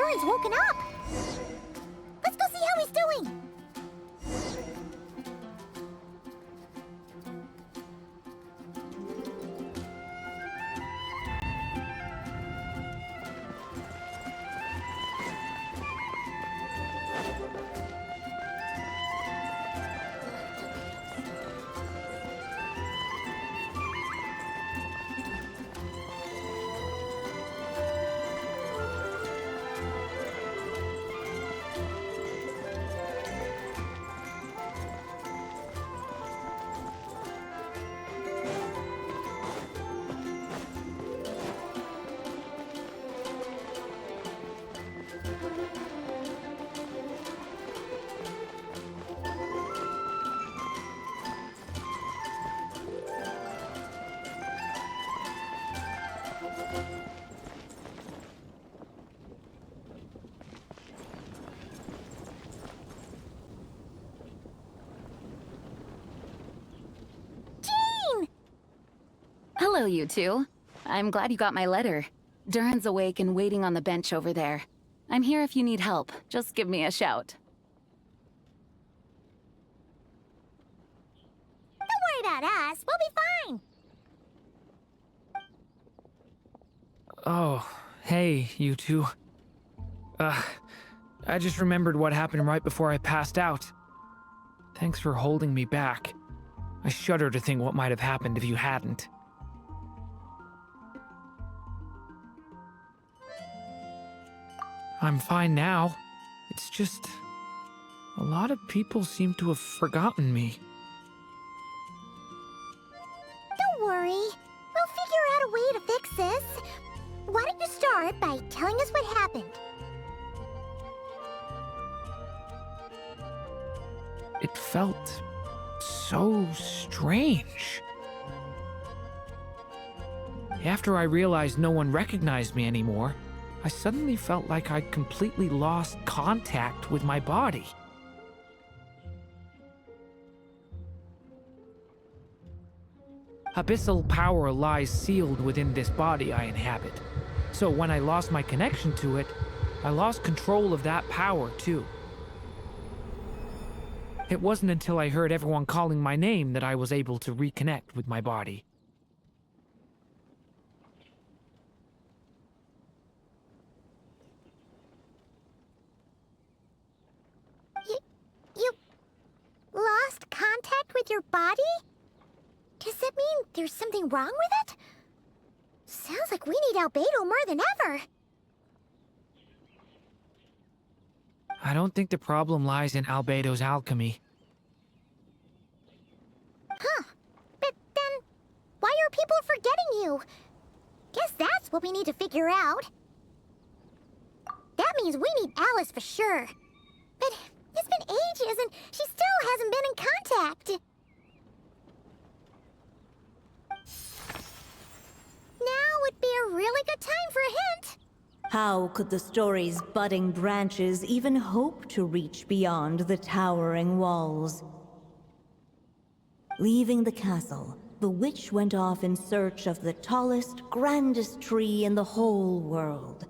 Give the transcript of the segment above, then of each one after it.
Durin's woken up. Let's go see how he's doing. Hello, you two. I'm glad you got my letter. Durin's awake and waiting on the bench over there. I'm here if you need help. Just give me a shout. Don't worry about us. We'll be fine. Oh, hey, you two. I just remembered what happened right before I passed out. Thanks for holding me back. I shudder to think what might have happened if you hadn't. I'm fine now. It's just... a lot of people seem to have forgotten me. Don't worry. We'll figure out a way to fix this. Why don't you start by telling us what happened? It felt so strange. After I realized no one recognized me anymore, I suddenly felt like I'd completely lost contact with my body. Abyssal power lies sealed within this body I inhabit. So when I lost my connection to it, I lost control of that power too. It wasn't until I heard everyone calling my name that I was able to reconnect with my body. You lost contact with your body? Does that mean there's something wrong with it? Sounds like we need Albedo more than ever. I don't think the problem lies in Albedo's alchemy. Huh. But then, why are people forgetting you? Guess that's what we need to figure out. That means we need Alice for sure. But it's been ages and she still hasn't been in contact. Now would be a really good time for a hint. How could the story's budding branches even hope to reach beyond the towering walls? Leaving the castle, the witch went off in search of the tallest, grandest tree in the whole world.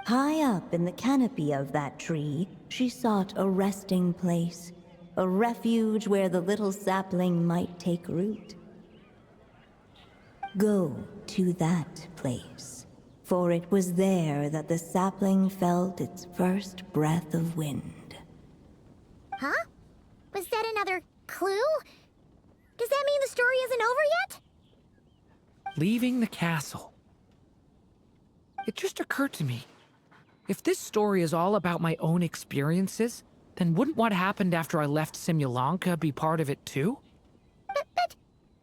High up in the canopy of that tree, she sought a resting place, a refuge where the little sapling might take root. Go to that place, for it was there that the sapling felt its first breath of wind. Huh? Was that another clue? Does that mean the story isn't over yet? Leaving the castle. It just occurred to me. If this story is all about my own experiences, then wouldn't what happened after I left Simulanka be part of it too? But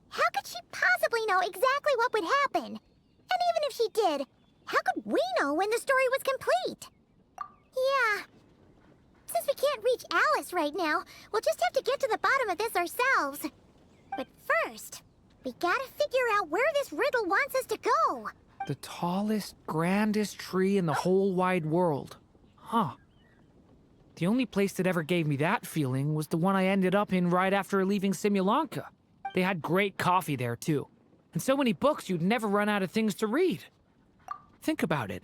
how could she possibly know exactly what would happen? And even if she did, how could we know when the story was complete? Yeah. Since we can't reach Alice right now, we'll just have to get to the bottom of this ourselves. But first, we gotta figure out where this riddle wants us to go. The tallest, grandest tree in the whole wide world. Huh. The only place that ever gave me that feeling was the one I ended up in right after leaving Simulanka. They had great coffee there, too. And so many books you'd never run out of things to read. Think about it.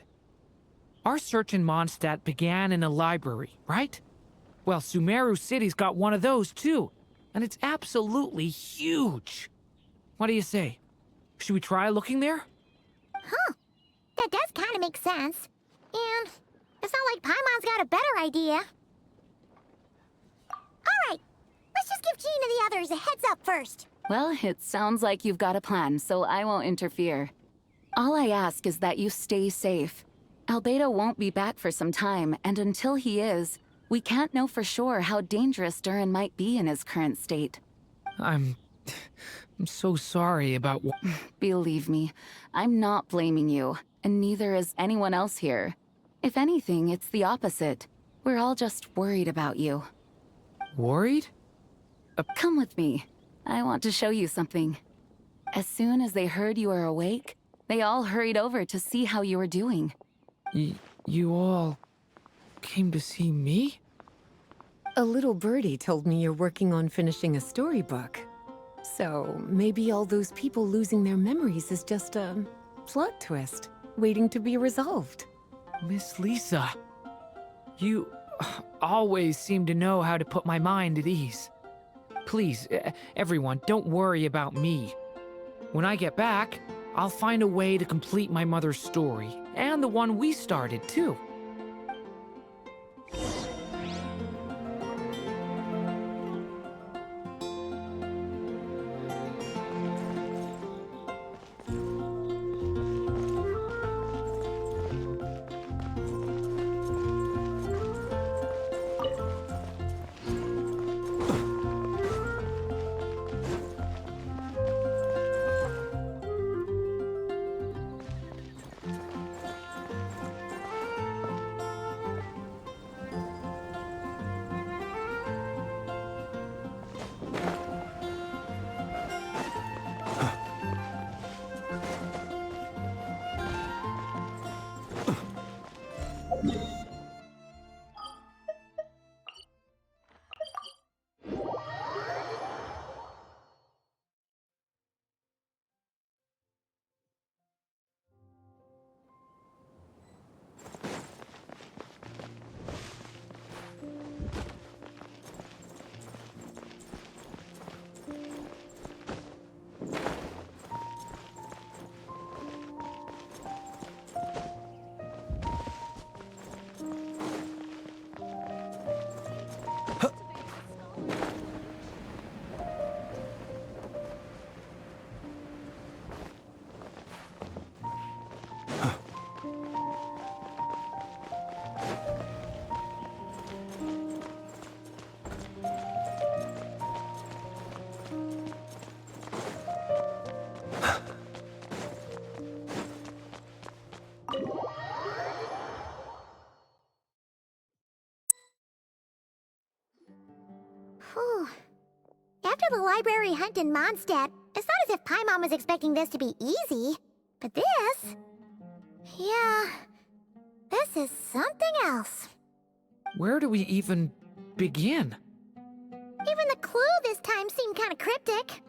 Our search in Mondstadt began in a library, right? Well, Sumeru City's got one of those too, and it's absolutely huge. What do you say? Should we try looking there? Huh. That does kind of make sense. And it's not like Paimon's got a better idea. Alright, let's just give Jean and the others a heads up first. Well, it sounds like you've got a plan, so I won't interfere. All I ask is that you stay safe. Albedo won't be back for some time, and until he is, we can't know for sure how dangerous Durin might be in his current state. I'm so sorry about Believe me, I'm not blaming you, and neither is anyone else here. If anything, it's the opposite. We're all just worried about you. Worried? Come with me. I want to show you something. As soon as they heard you were awake, they all hurried over to see how you were doing. You all came to see me? A little birdie told me you're working on finishing a storybook. So maybe all those people losing their memories is just a plot twist, waiting to be resolved. Miss Lisa, you always seem to know how to put my mind at ease. Please, everyone, don't worry about me. When I get back, I'll find a way to complete my mother's story, and the one we started, too. Whew. After the library hunt in Mondstadt, it's not as if Paimon was expecting this to be easy. But this... yeah... this is something else. Where do we even begin? Even the clue this time seemed kind of cryptic.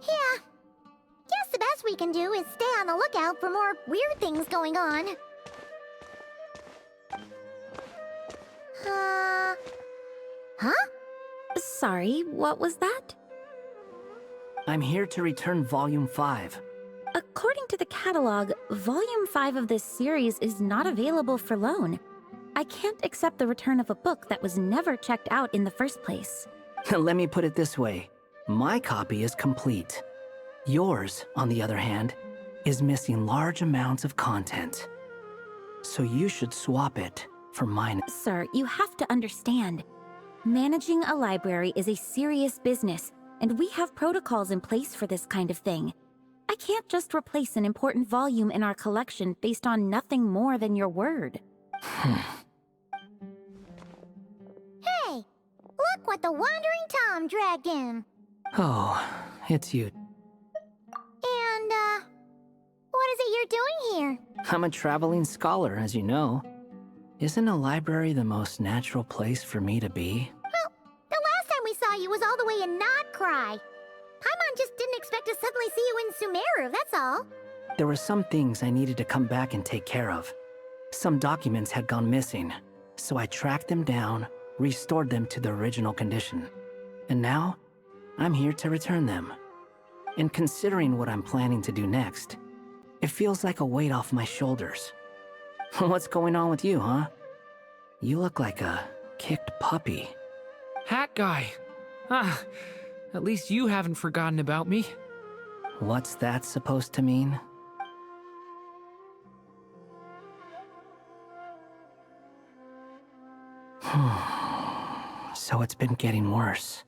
Yeah. Guess the best we can do is stay on the lookout for more weird things going on. Huh? Sorry, what was that? I'm here to return Volume 5. According to the catalog, Volume 5 of this series is not available for loan. I can't accept the return of a book that was never checked out in the first place. Let me put it this way. My copy is complete. Yours, on the other hand, is missing large amounts of content. So you should swap it for mine. Sir, you have to understand. Managing a library is a serious business, and we have protocols in place for this kind of thing. I can't just replace an important volume in our collection based on nothing more than your word. Hey! Look what the Wandering Tom dragged in! Oh, it's you. And, what is it you're doing here? I'm a traveling scholar, as you know. Isn't a library the most natural place for me to be? Well, the last time we saw you was all the way in Nodcry. Paimon just didn't expect to suddenly see you in Sumeru, that's all. There were some things I needed to come back and take care of. Some documents had gone missing, so I tracked them down, restored them to the original condition. And now, I'm here to return them. And considering what I'm planning to do next, it feels like a weight off my shoulders. What's going on with you, huh? You look like a kicked puppy. Hat guy. Ah, at least you haven't forgotten about me. What's that supposed to mean? So it's been getting worse.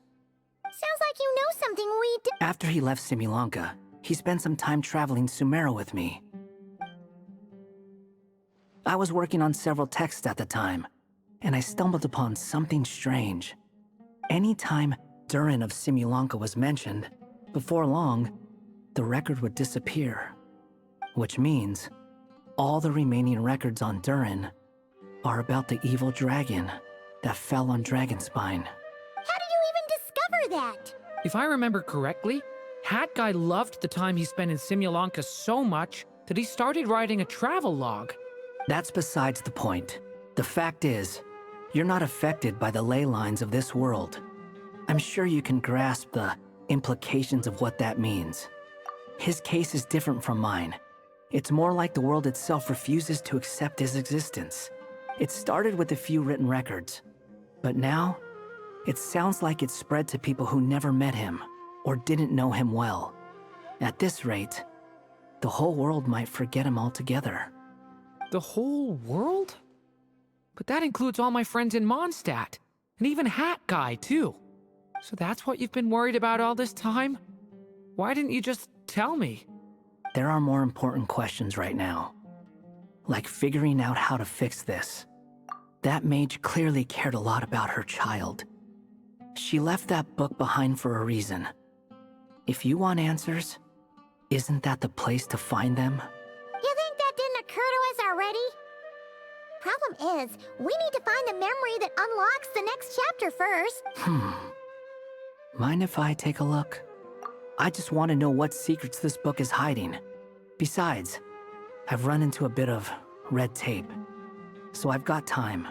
Sounds like you know something we d- After he left Simulanka, he spent some time traveling Sumeru with me. I was working on several texts at the time, and I stumbled upon something strange. Anytime Durin of Simulanka was mentioned, before long, the record would disappear. Which means, all the remaining records on Durin are about the evil dragon that fell on Dragonspine. How did you even discover that? If I remember correctly, Hat Guy loved the time he spent in Simulanka so much that he started writing a travel log. That's besides the point. The fact is, you're not affected by the ley lines of this world. I'm sure you can grasp the implications of what that means. His case is different from mine. It's more like the world itself refuses to accept his existence. It started with a few written records, but now, it sounds like it's spread to people who never met him or didn't know him well. At this rate, the whole world might forget him altogether. The whole world? But that includes all my friends in Mondstadt, and even Hat Guy, too. So that's what you've been worried about all this time? Why didn't you just tell me? There are more important questions right now. Like figuring out how to fix this. That mage clearly cared a lot about her child. She left that book behind for a reason. If you want answers, isn't that the place to find them? You think that didn't occur to us already? Problem is, we need to find the memory that unlocks the next chapter first. Mind if I take a look? I just want to know what secrets this book is hiding. Besides, I've run into a bit of red tape, so I've got time.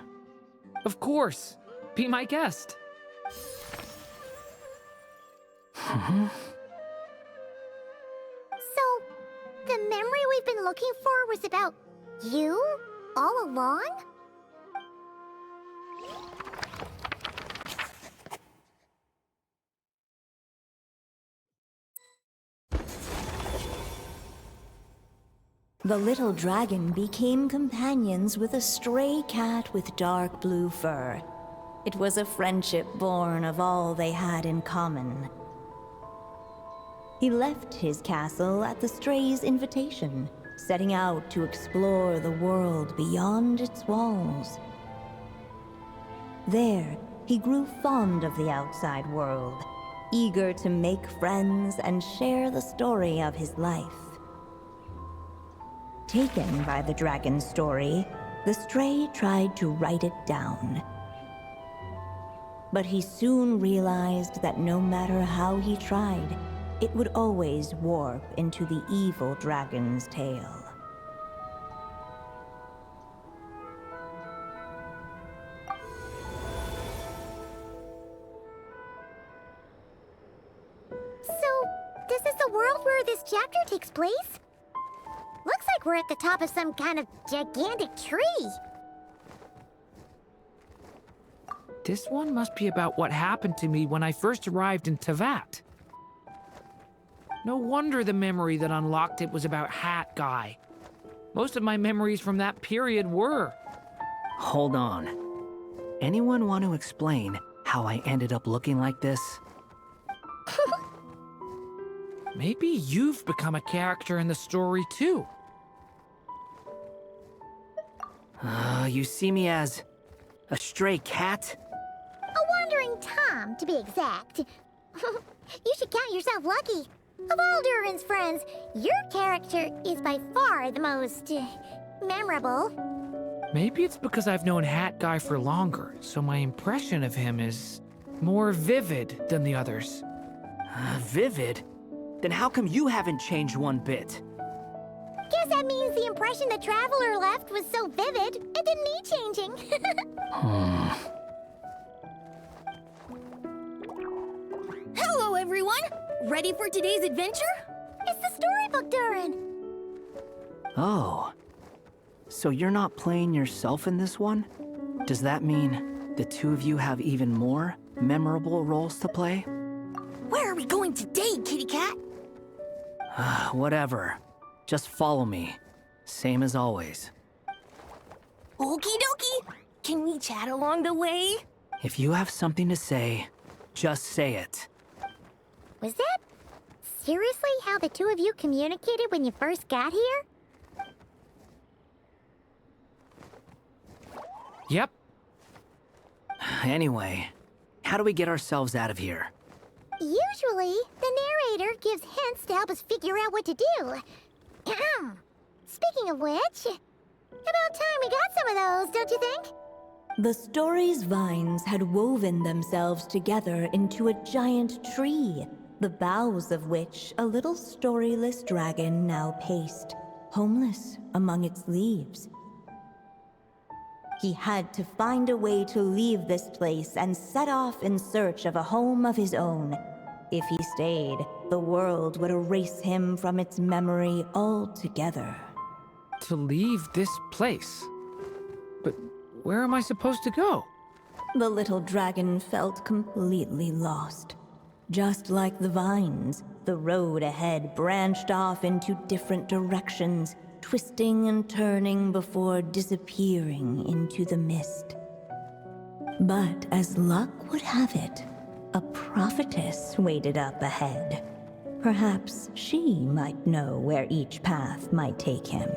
Of course. Be my guest. So, the memory we've been looking for was about you all along? The little dragon became companions with a stray cat with dark blue fur. It was a friendship born of all they had in common. He left his castle at the stray's invitation, setting out to explore the world beyond its walls. There, he grew fond of the outside world, eager to make friends and share the story of his life. Taken by the dragon's story, the stray tried to write it down. But he soon realized that no matter how he tried, it would always warp into the evil dragon's tale. So, this is the world where this chapter takes place? Looks like we're at the top of some kind of gigantic tree. This one must be about what happened to me when I first arrived in Tevat. No wonder the memory that unlocked it was about Hat Guy. Most of my memories from that period were. Hold on. Anyone want to explain how I ended up looking like this? Maybe you've become a character in the story too. You see me as a stray cat? A wandering Tom, to be exact. You should count yourself lucky. Of all Durin's friends, your character is by far the most memorable. Maybe it's because I've known Hat Guy for longer, so my impression of him is more vivid than the others. Vivid? Then how come you haven't changed one bit? Guess that means the impression the traveler left was so vivid, it didn't need changing. Hello, everyone! Ready for today's adventure? It's the storybook, Durin. Oh. So you're not playing yourself in this one? Does that mean the two of you have even more memorable roles to play? Where are we going today, kitty cat? Whatever. Just follow me. Same as always. Okie dokie! Can we chat along the way? If you have something to say, just say it. Was that seriously how the two of you communicated when you first got here? Yep. Anyway, how do we get ourselves out of here? Usually, the narrator gives hints to help us figure out what to do. Speaking of which, about time we got some of those, don't you think? The story's vines had woven themselves together into a giant tree, the boughs of which a little storyless dragon now paced, homeless among its leaves. He had to find a way to leave this place and set off in search of a home of his own. If he stayed, the world would erase him from its memory altogether. To leave this place? But where am I supposed to go? The little dragon felt completely lost. Just like the vines, the road ahead branched off into different directions, twisting and turning before disappearing into the mist. But as luck would have it, a prophetess waited up ahead. Perhaps she might know where each path might take him.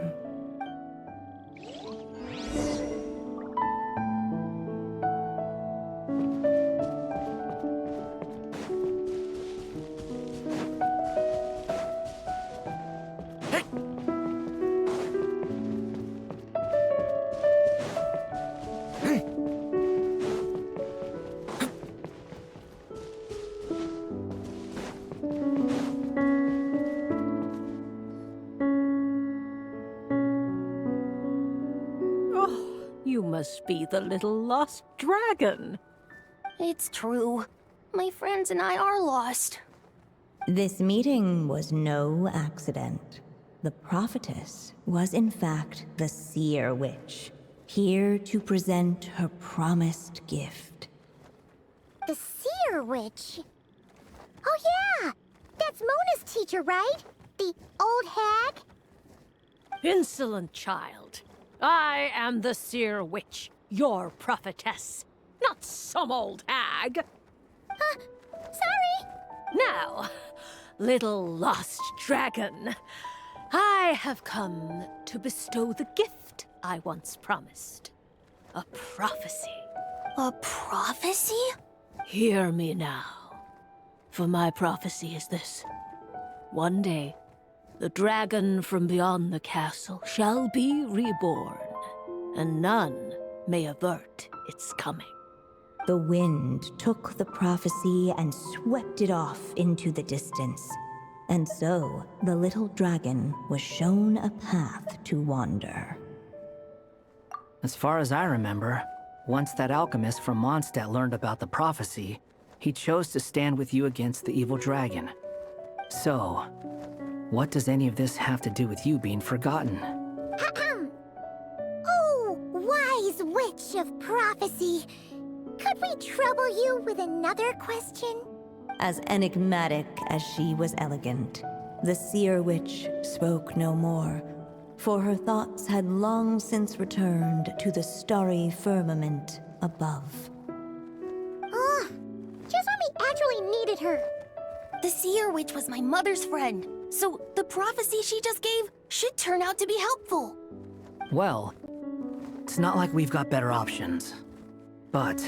You must be the little lost dragon. It's true. My friends and I are lost. This meeting was no accident. The prophetess was in fact the seer witch, here to present her promised gift. The seer witch? Oh yeah! That's Mona's teacher, right? The old hag? Insolent child. I am the seer witch, your prophetess, not some old hag. Sorry! Now, little lost dragon, I have come to bestow the gift I once promised. A prophecy. A prophecy? Hear me now, for my prophecy is this. One day, the dragon from beyond the castle shall be reborn, and none may avert its coming. The wind took the prophecy and swept it off into the distance. And so, the little dragon was shown a path to wander. As far as I remember, once that alchemist from Mondstadt learned about the prophecy, he chose to stand with you against the evil dragon. So, what does any of this have to do with you being forgotten? Oh, wise witch of prophecy. Could we trouble you with another question? As enigmatic as she was elegant, the seer witch spoke no more, for her thoughts had long since returned to the starry firmament above. Just when we actually needed her. The seer witch was my mother's friend, so the prophecy she just gave should turn out to be helpful. Well, it's not like we've got better options. But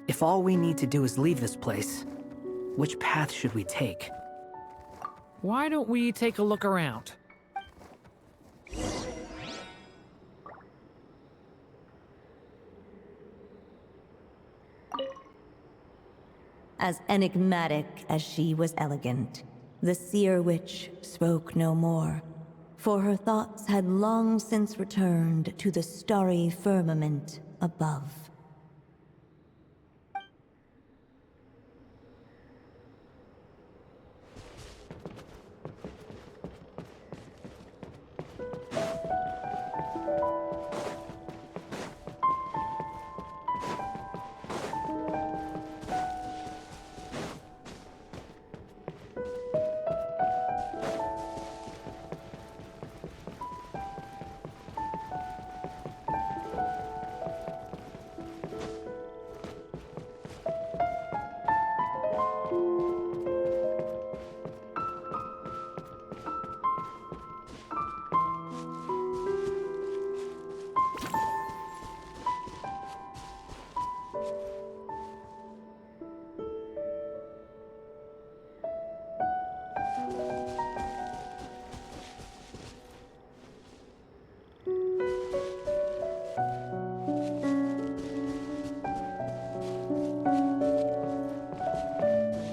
if all we need to do is leave this place, which path should we take? Why don't we take a look around? As enigmatic as she was elegant, the seer witch spoke no more, for her thoughts had long since returned to the starry firmament above.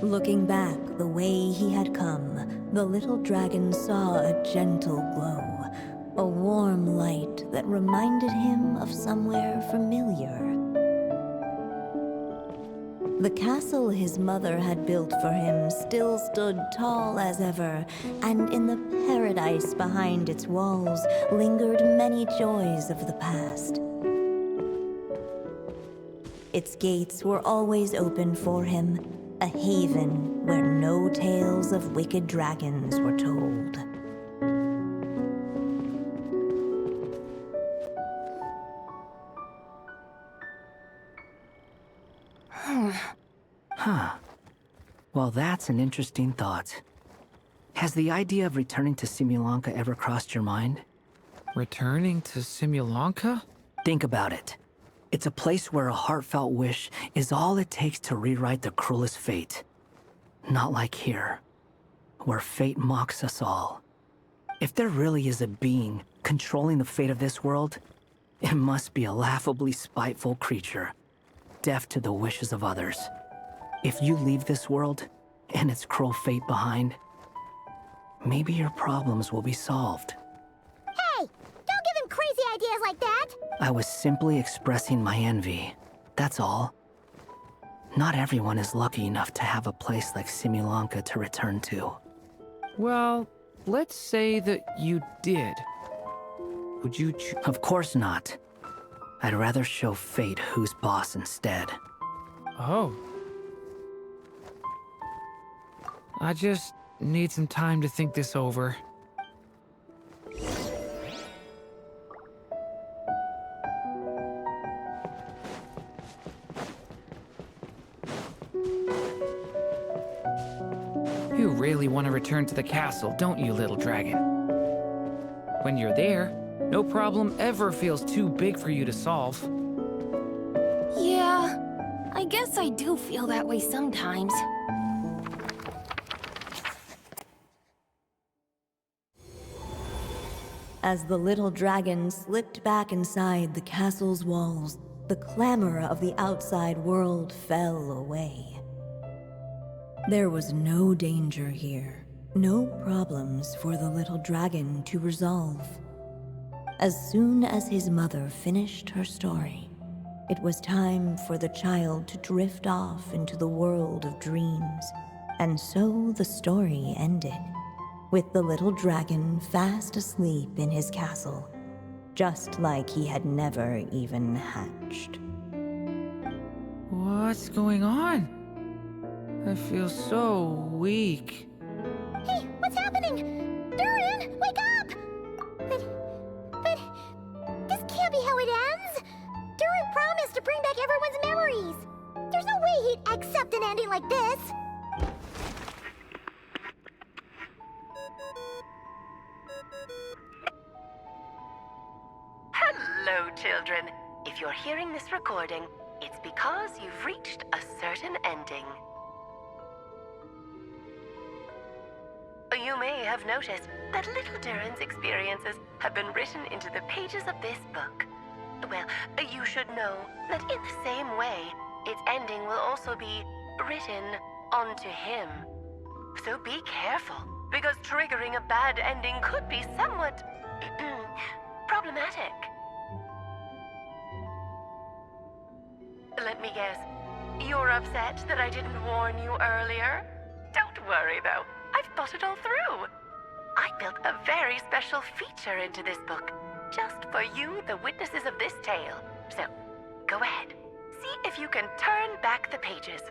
Looking back the way he had come, the little dragon saw a gentle glow, a warm light that reminded him of somewhere familiar. The castle his mother had built for him still stood tall as ever, and in the paradise behind its walls lingered many joys of the past. Its gates were always open for him, a haven where no tales of wicked dragons were told. Huh. Well, that's an interesting thought. Has the idea of returning to Simulanka ever crossed your mind? Returning to Simulanka? Think about it. It's a place where a heartfelt wish is all it takes to rewrite the cruelest fate. Not like here, where fate mocks us all. If there really is a being controlling the fate of this world, it must be a laughably spiteful creature, deaf to the wishes of others. If you leave this world and its cruel fate behind, maybe your problems will be solved. Hey! Don't give him crazy ideas like that! I was simply expressing my envy, that's all. Not everyone is lucky enough to have a place like Simulanka to return to. Well, let's say that you did. Would you Of course not. I'd rather show fate who's boss instead. Oh. I just need some time to think this over. You really want to return to the castle, don't you, little dragon? When you're there, no problem ever feels too big for you to solve. Yeah, I guess I do feel that way sometimes. As the little dragon slipped back inside the castle's walls, the clamor of the outside world fell away. There was no danger here, no problems for the little dragon to resolve. As soon as his mother finished her story, it was time for the child to drift off into the world of dreams. And so the story ended, with the little dragon fast asleep in his castle, just like he had never even hatched. What's going on? I feel so weak. Hey, what's happening? Durin, wake up! But this can't be how it ends. Durin promised to bring back everyone's memories. There's no way he'd accept an ending like this. Hello, children. If you're hearing this recording, it's because you've reached a certain ending. You may have noticed that little Durin's experiences have been written into the pages of this book. Well, you should know that in the same way, its ending will also be written onto him. So be careful. because triggering a bad ending could be somewhat problematic. Let me guess, you're upset that I didn't warn you earlier? Don't worry though, I've thought it all through. I built a very special feature into this book, just for you, the witnesses of this tale. So, go ahead, see if you can turn back the pages.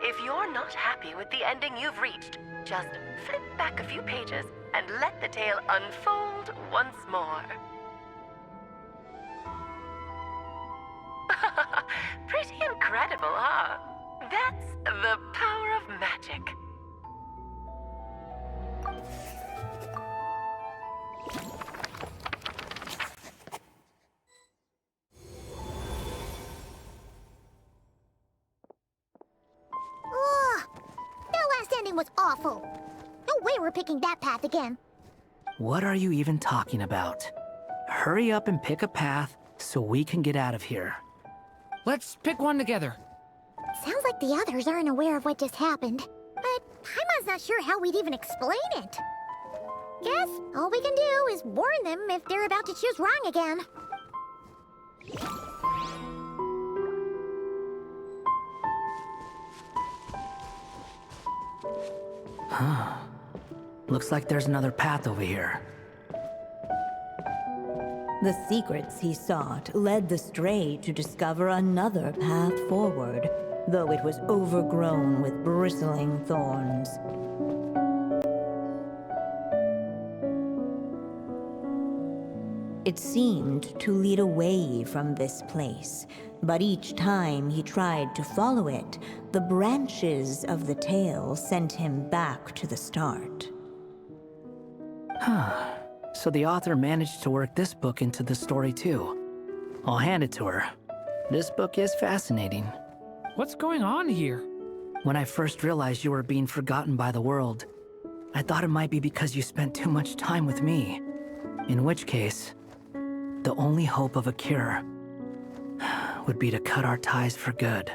If you're not happy with the ending you've reached, just flip back a few pages and let the tale unfold once more. Pretty incredible, huh? That's the power of magic. Ugh, that last ending was awful. No way we're picking that path again. What are you even talking about? Hurry up and pick a path so we can get out of here. Let's pick one together. Sounds like the others aren't aware of what just happened. But Paimon's not sure how we'd even explain it. Guess all we can do is warn them if they're about to choose wrong again. Looks like there's another path over here. The secrets he sought led the stray to discover another path forward, though it was overgrown with bristling thorns. It seemed to lead away from this place, but each time he tried to follow it, the branches of the tale sent him back to the start. So the author managed to work this book into the story too. I'll hand it to her. This book is fascinating. What's going on here? When I first realized you were being forgotten by the world, I thought it might be because you spent too much time with me. In which case, the only hope of a cure would be to cut our ties for good.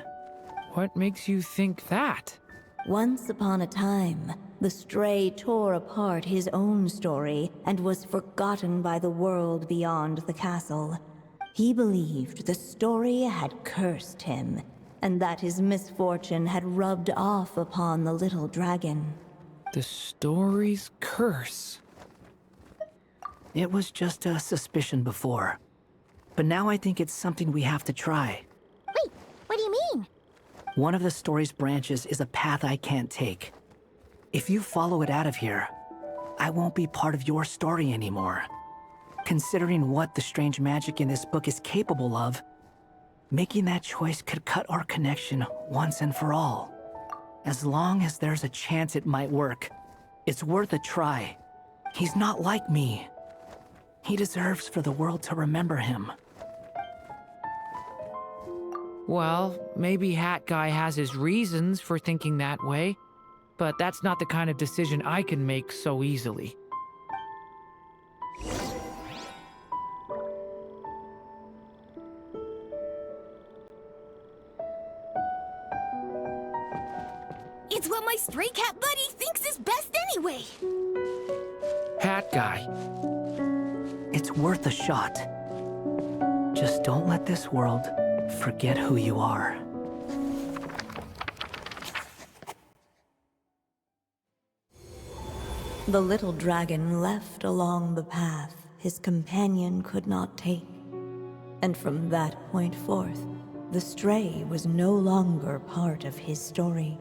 What makes you think that? Once upon a time, the stray tore apart his own story and was forgotten by the world beyond the castle. He believed the story had cursed him, and that his misfortune had rubbed off upon the little dragon. The story's curse. It was just a suspicion before. But now I think it's something we have to try. Wait, what do you mean? One of the story's branches is a path I can't take. If you follow it out of here, I won't be part of your story anymore. Considering what the strange magic in this book is capable of, making that choice could cut our connection once and for all. As long as there's a chance it might work, it's worth a try. He's not like me. He deserves for the world to remember him. Well, maybe Hat Guy has his reasons for thinking that way, but that's not the kind of decision I can make so easily. It's what my stray cat buddy thinks is best anyway. Hat Guy. It's worth a shot. Just don't let this world forget who you are. The little dragon left along the path his companion could not take. And from that point forth, the stray was no longer part of his story.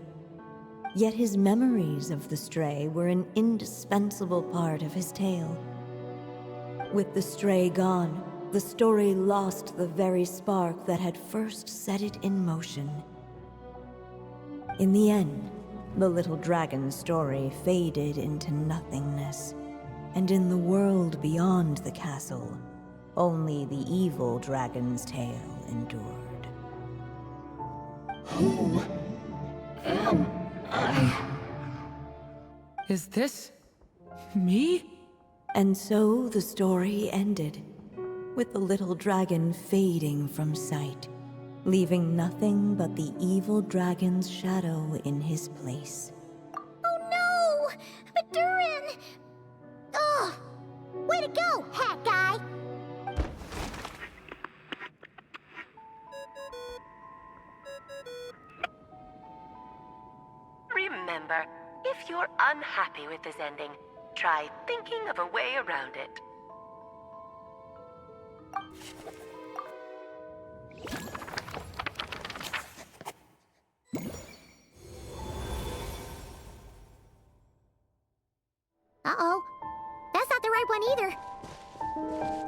Yet his memories of the stray were an indispensable part of his tale. With the stray gone, the story lost the very spark that had first set it in motion. In the end, the little dragon's story faded into nothingness, and in the world beyond the castle, only the evil dragon's tale endured. Who am I? Is this me? And so the story ended, with the little dragon fading from sight, leaving nothing but the evil dragon's shadow in his place. Oh no! But Durin! remember, if you're unhappy with this ending, try thinking of a way around it. Uh-oh. That's not the right one either.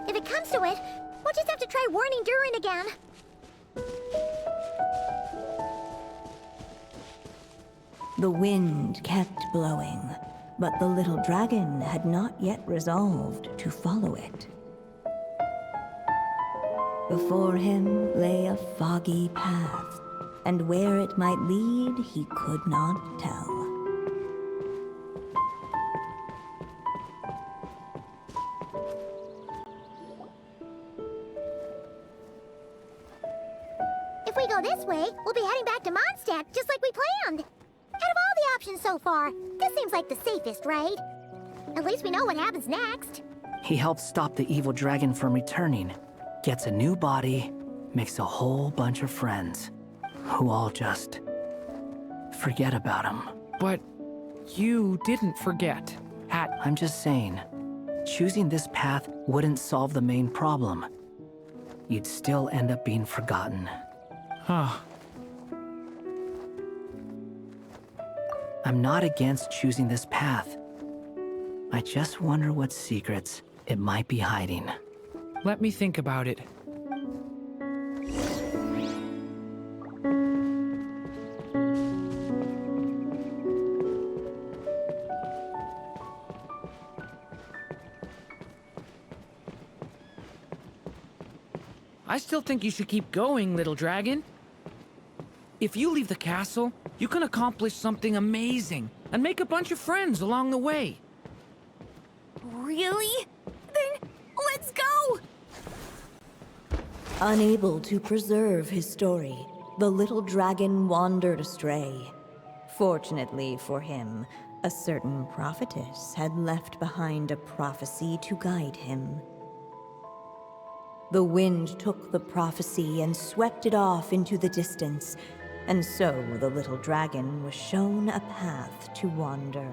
If it comes to it, we'll just have to try warning Durin again. The wind kept blowing, but the little dragon had not yet resolved to follow it. Before him lay a foggy path, and where it might lead he could not tell. If we go this way, we'll be heading back to Mondstadt, just like we planned. Out of all the options so far, this seems like the safest, right? At least we know what happens next. He helps stop the evil dragon from returning, gets a new body, makes a whole bunch of friends, who all just forget about him. But you didn't forget. I'm just saying, choosing this path wouldn't solve the main problem. You'd still end up being forgotten. Huh. I'm not against choosing this path. I just wonder what secrets it might be hiding. Let me think about it. I still think you should keep going, little dragon. If you leave the castle, you can accomplish something amazing and make a bunch of friends along the way. Really? Then let's go! Unable to preserve his story, the little dragon wandered astray. Fortunately for him, a certain prophetess had left behind a prophecy to guide him. The wind took the prophecy and swept it off into the distance, and so the little dragon was shown a path to wander.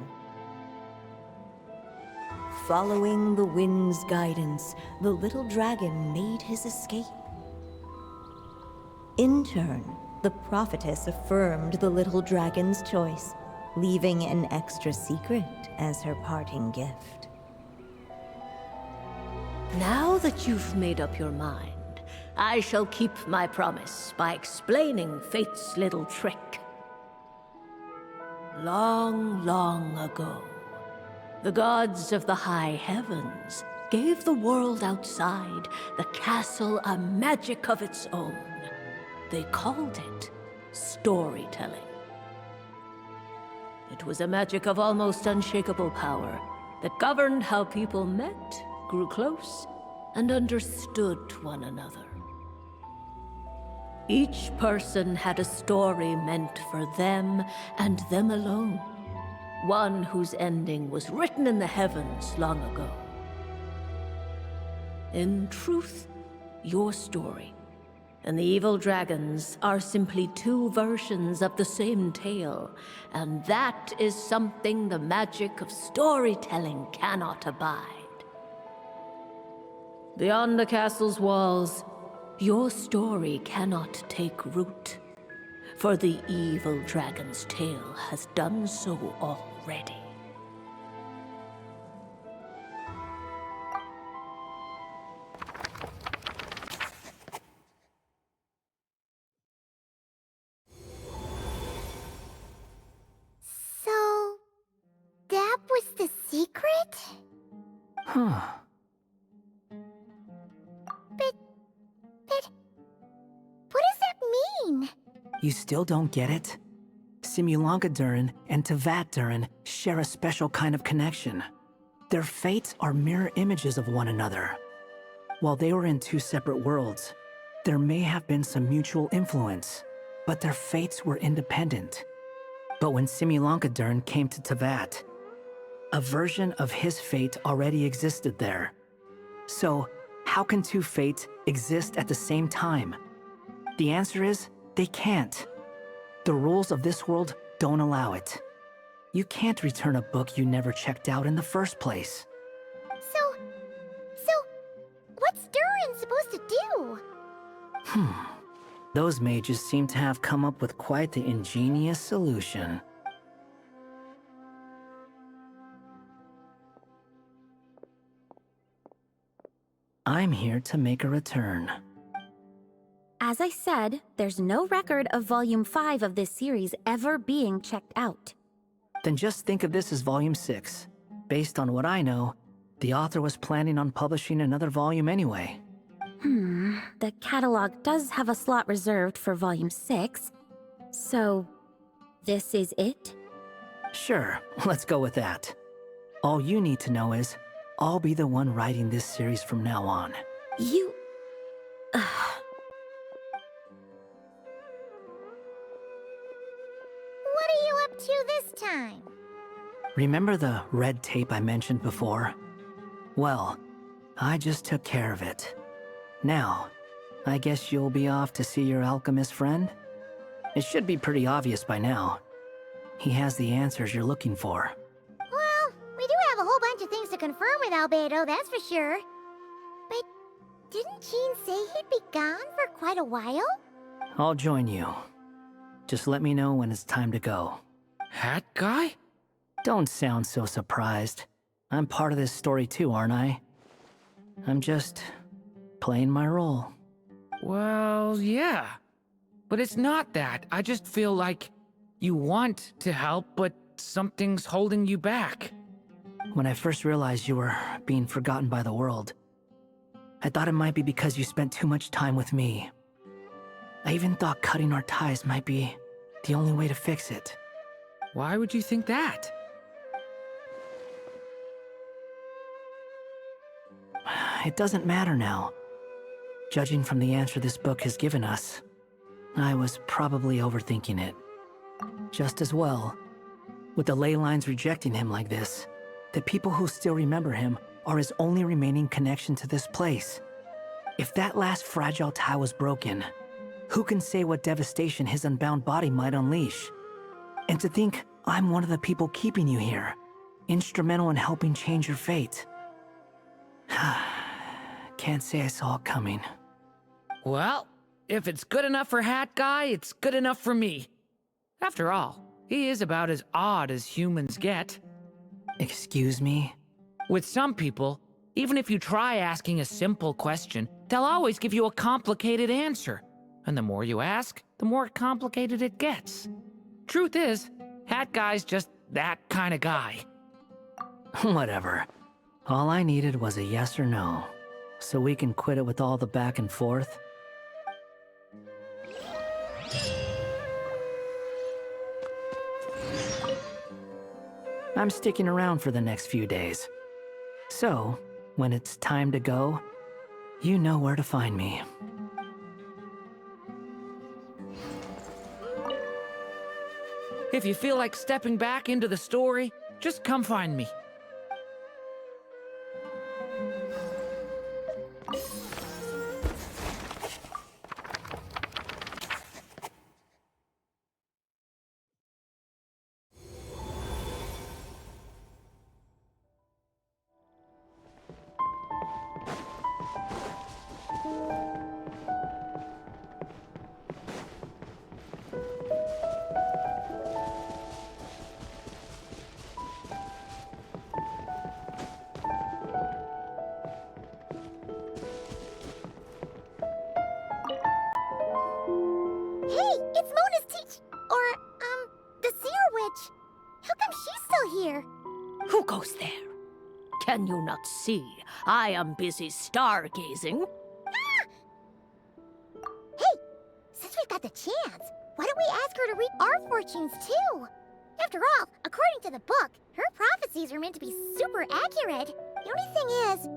Following the wind's guidance, the little dragon made his escape. In turn, the prophetess affirmed the little dragon's choice, leaving an extra secret as her parting gift. Now that you've made up your mind, I shall keep my promise by explaining fate's little trick. Long, long ago, the gods of the high heavens gave the world outside the castle a magic of its own. They called it storytelling. It was a magic of almost unshakable power that governed how people met, grew close, and understood one another. Each person had a story meant for them and them alone, one whose ending was written in the heavens long ago. In truth, your story and the evil dragons are simply two versions of the same tale, and that is something the magic of storytelling cannot abide. Beyond the castle's walls, your story cannot take root, for the evil dragon's tale has done so already. So, that was the secret? Huh. But what does that mean? You still don't get it? Simulanka Durin and Tevat Durin share a special kind of connection. Their fates are mirror images of one another. While they were in two separate worlds, there may have been some mutual influence, but their fates were independent. But when Simulanka Durin came to Tevat, a version of his fate already existed there. So, how can two fates exist at the same time? The answer is, they can't. The rules of this world don't allow it. You can't return a book you never checked out in the first place. So, what's Durin supposed to do? Those mages seem to have come up with quite the ingenious solution. I'm here to make a return. As I said, there's no record of Volume 5 of this series ever being checked out. Then just think of this as Volume 6. Based on what I know, the author was planning on publishing another volume anyway. The catalog does have a slot reserved for Volume 6. So, this is it? Sure, let's go with that. All you need to know is, I'll be the one writing this series from now on. You... What are you up to this time? Remember the red tape I mentioned before? Well, I just took care of it. Now, I guess you'll be off to see your alchemist friend? It should be pretty obvious by now. He has the answers you're looking for. Well, we do have a whole bunch of things to confirm with Albedo, that's for sure. But didn't Jean say he'd be gone for quite a while? I'll join you. Just let me know when it's time to go. Hat guy? Don't sound so surprised. I'm part of this story too, aren't I? I'm just playing my role. Well, yeah. But it's not that. I just feel like you want to help, but something's holding you back. When I first realized you were being forgotten by the world, I thought it might be because you spent too much time with me. I even thought cutting our ties might be the only way to fix it. Why would you think that? It doesn't matter now. Judging from the answer this book has given us, I was probably overthinking it. Just as well. With the ley lines rejecting him like this, the people who still remember him are his only remaining connection to this place. If that last fragile tie was broken, who can say what devastation his unbound body might unleash? And to think I'm one of the people keeping you here, instrumental in helping change your fate. Can't say I saw it coming. Well, if it's good enough for Hat Guy, it's good enough for me. After all, he is about as odd as humans get. Excuse me? With some people, even if you try asking a simple question, they'll always give you a complicated answer. And the more you ask, the more complicated it gets. Truth is, Hat Guy's just that kind of guy. Whatever. All I needed was a yes or no, so we can quit it with all the back and forth. I'm sticking around for the next few days. So, when it's time to go, you know where to find me. If you feel like stepping back into the story, just come find me. Who goes there? Can you not see? I am busy stargazing. Hey, since we've got the chance, why don't we ask her to read our fortunes too? After all, according to the book, her prophecies are meant to be super accurate. The only thing is,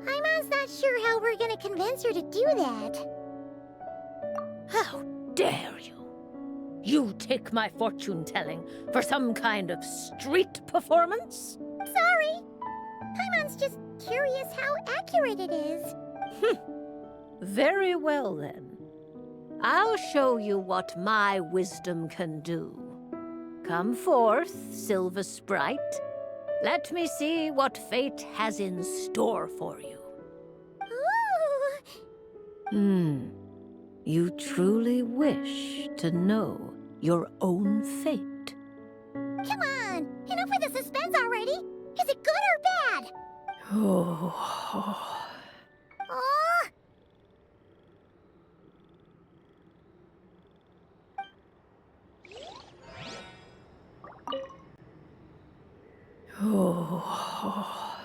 Paimon's not sure how we're gonna convince her to do that. How dare you? You take my fortune-telling for some kind of street performance? Sorry. Paimon's just curious how accurate it is. Very well, then. I'll show you what my wisdom can do. Come forth, Silver Sprite. Let me see what fate has in store for you. Ooh. You truly wish to know your own fate. Come on, enough with the suspense already. Is it good or bad? Oh. Oh. Oh.